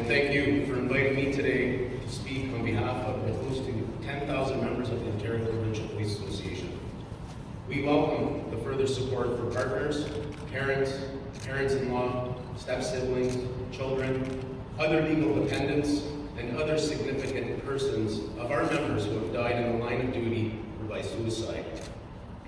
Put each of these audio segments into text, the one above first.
thank you for inviting me today to speak on behalf of the close to 10,000 members of the Ontario Provincial Police Association. We welcome the further support for partners, parents, parents-in-law, step-siblings, children, other legal dependents, and other significant persons of our members who have died in the line of duty or by suicide.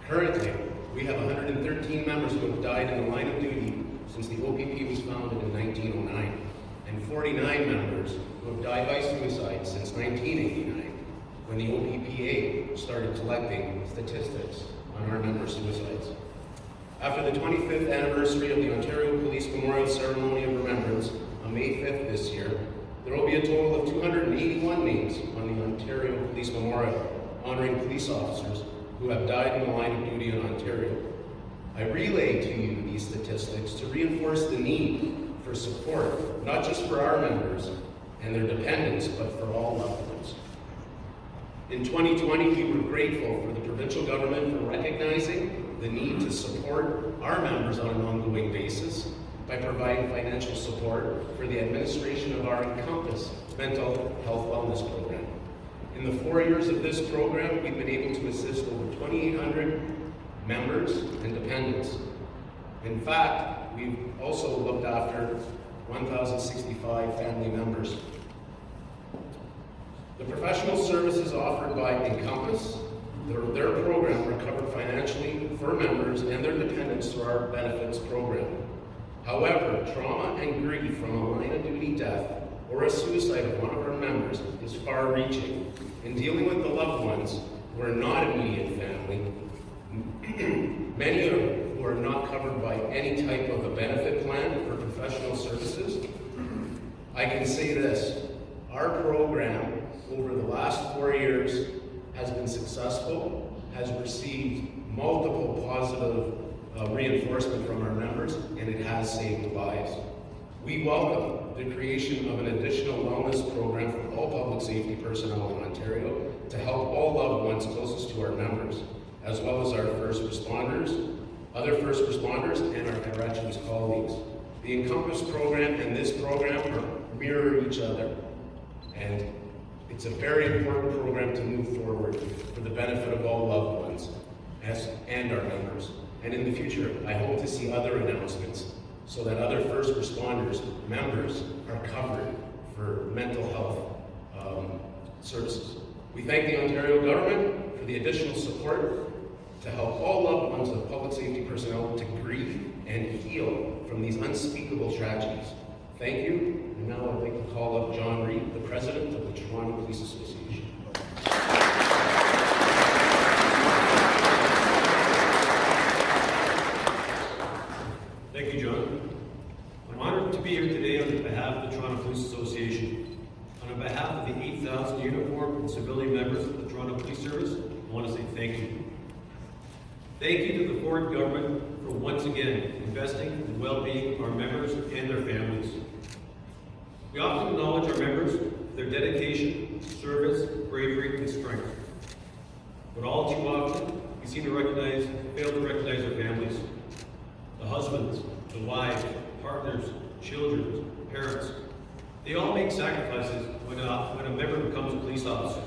Currently, we have 113 members who have died in the line of duty since the OPP was founded in 1909, and 49 members who have died by suicide since 1989, when the OPPA started collecting statistics on our members' suicides. After the 25th anniversary of the Ontario Police Memorial Ceremony of Remembrance on May 5th this year, there will be a total of 281 names on the Ontario Police Memorial, honoring police officers who have died in the line of duty in Ontario. I relay to you these statistics to reinforce the need for support, not just for our members and their dependents, but for all loved ones. In 2020, we were grateful for the provincial government for recognizing the need to support our members on an ongoing basis by providing financial support for the administration of our Encompass mental health wellness program. In the 4 years of this program, we've been able to assist over 2,800 members and dependents. In fact, we've also looked after 1,065 family members. The professional services offered by Encompass, their program, are covered financially for members and their dependents through our benefits program. However, trauma and grief from a line of duty death or a suicide of one of our members is far-reaching. In dealing with the loved ones who are not immediate family, many who are not covered by any type of a benefit plan for professional services, I can say this: our program over the last 4 years has been successful, has received multiple positive reinforcement from our members, and it has saved lives. We welcome the creation of an additional wellness program for all public safety personnel in Ontario to help all loved ones closest to our members, as well as our first responders, other first responders, and our corrections colleagues. The Encompass program and this program mirror each other, and it's a very important program to move forward for the benefit of all loved ones and our members. And in the future, I hope to see other announcements so that other first responders, members, are covered for mental health services. We thank the Ontario government for the additional support to help all loved ones of public safety personnel to grieve and heal from these unspeakable tragedies. Thank you, and now I'd like to call up John Reid, the President of the Toronto Police Association. Thank you, John. I'm honored to be here today on behalf of the Toronto Police Association. On behalf of the 8,000 uniformed and civilian members of the Toronto Police Service, I want to say thank you. Thank you to the Ford government for once again investing in the well-being of our members and their families. We often acknowledge our members for their dedication, service, bravery, and strength. But all too often, we seem to fail to recognize our families. The husbands, the wives, partners, children, parents, they all make sacrifices when a member becomes a police officer.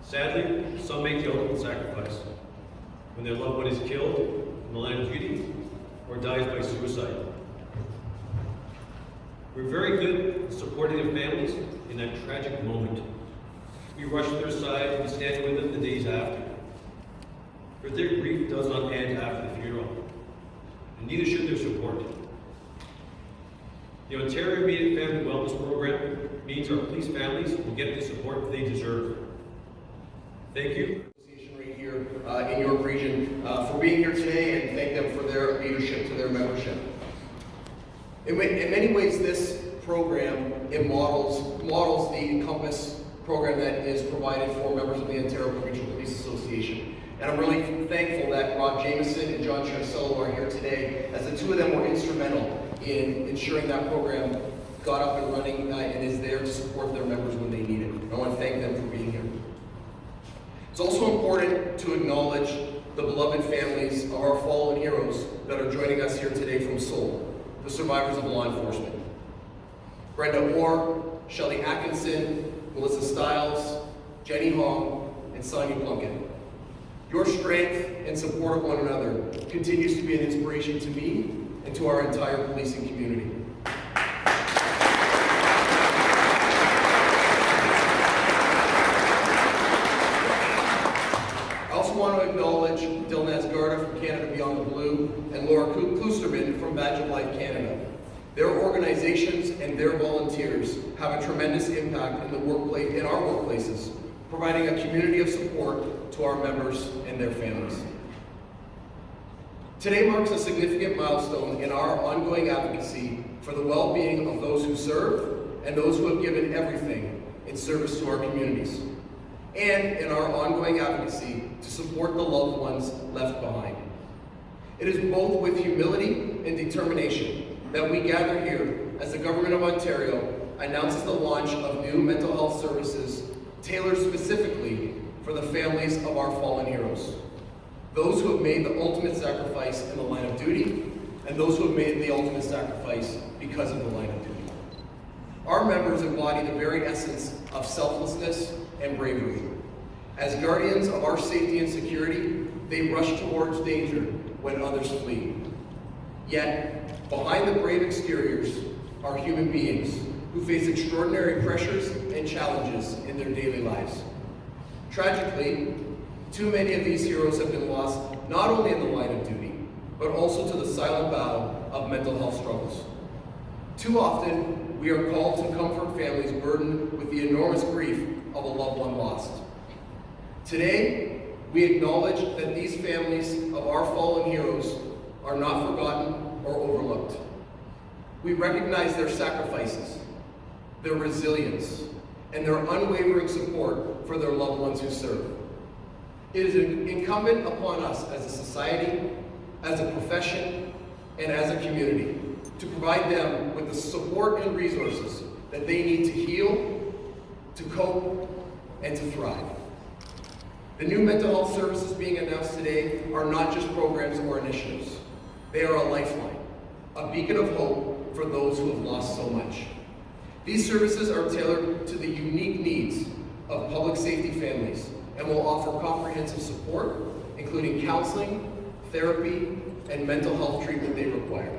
Sadly, some make the ultimate sacrifice when their loved one is killed in the line of duty or dies by suicide. We're very good at supporting their families in that tragic moment. We rush to their side and stand with them the days after. But their grief does not end after the funeral, and neither should their support. The Ontario Immediate Family Wellness Program means our police families will get the support they deserve. Thank you. Right here in York Region for being here today, and thank them for their leadership to their membership. In many ways, this program, it models the Encompass program that is provided for members of the Ontario Provincial Police Association. And I'm really thankful that Rob Jameson and John Cerasuolo are here today, as the two of them were instrumental in ensuring that program got up and running and is there to support their members when they need it. And I want to thank them for being here. It's also important to acknowledge the beloved families of our fallen heroes that are joining us here today from Seoul, the survivors of law enforcement. Brenda Orr, Shelley Atkinson, Melissa Stiles, Jenny Hong, and Sonia Plunkett. Your strength and support of one another continues to be an inspiration to me and to our entire policing community. I also want to acknowledge Dilnaz Garda from Canada Beyond the Blue and Laura Klusterman from Badge of Life Canada. Their organizations and their volunteers have a tremendous impact in our workplaces, providing a community of support to our members and their families. Today marks a significant milestone in our ongoing advocacy for the well-being of those who serve and those who have given everything in service to our communities, and in our ongoing advocacy to support the loved ones left behind. It is both with humility and determination that we gather here as the Government of Ontario announces the launch of new mental health services tailored specifically for the families of our fallen heroes, those who have made the ultimate sacrifice in the line of duty, and those who have made the ultimate sacrifice because of the line of duty. Our members embody the very essence of selflessness and bravery. As guardians of our safety and security, they rush towards danger when others flee. Yet, behind the brave exteriors are human beings who face extraordinary pressures and challenges in their daily lives. Tragically, too many of these heroes have been lost not only in the line of duty, but also to the silent battle of mental health struggles. Too often, we are called to comfort families burdened with the enormous grief of a loved one lost. Today, we acknowledge that these families of our fallen heroes are not forgotten or overlooked. We recognize their sacrifices, their resilience, and their unwavering support for their loved ones who serve. It is incumbent upon us as a society, as a profession, and as a community to provide them with the support and resources that they need to heal, to cope, and to thrive. The new mental health services being announced today are not just programs or initiatives. They are a lifeline, a beacon of hope for those who have lost so much. These services are tailored to the unique needs of public safety families and will offer comprehensive support, including counseling, therapy, and mental health treatment they require.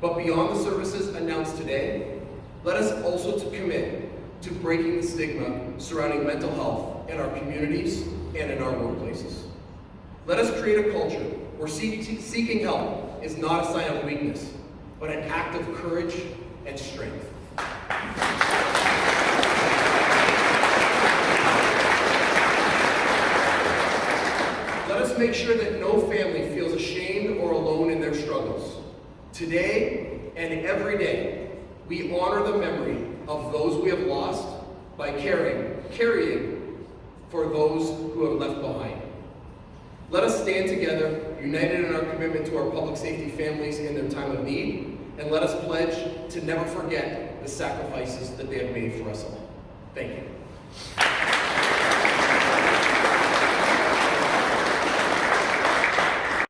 But beyond the services announced today, let us also commit to breaking the stigma surrounding mental health in our communities and in our workplaces. Let us create a culture where seeking help is not a sign of weakness, but an act of courage and strength. Let us make sure that no family feels ashamed or alone in their struggles. Today and every day, we honor the memory of those we have lost by caring for those who have left behind. Let us stand together, united in our commitment to our public safety families in their time of need, and let us pledge to never forget the sacrifices that they have made for us all. Thank you.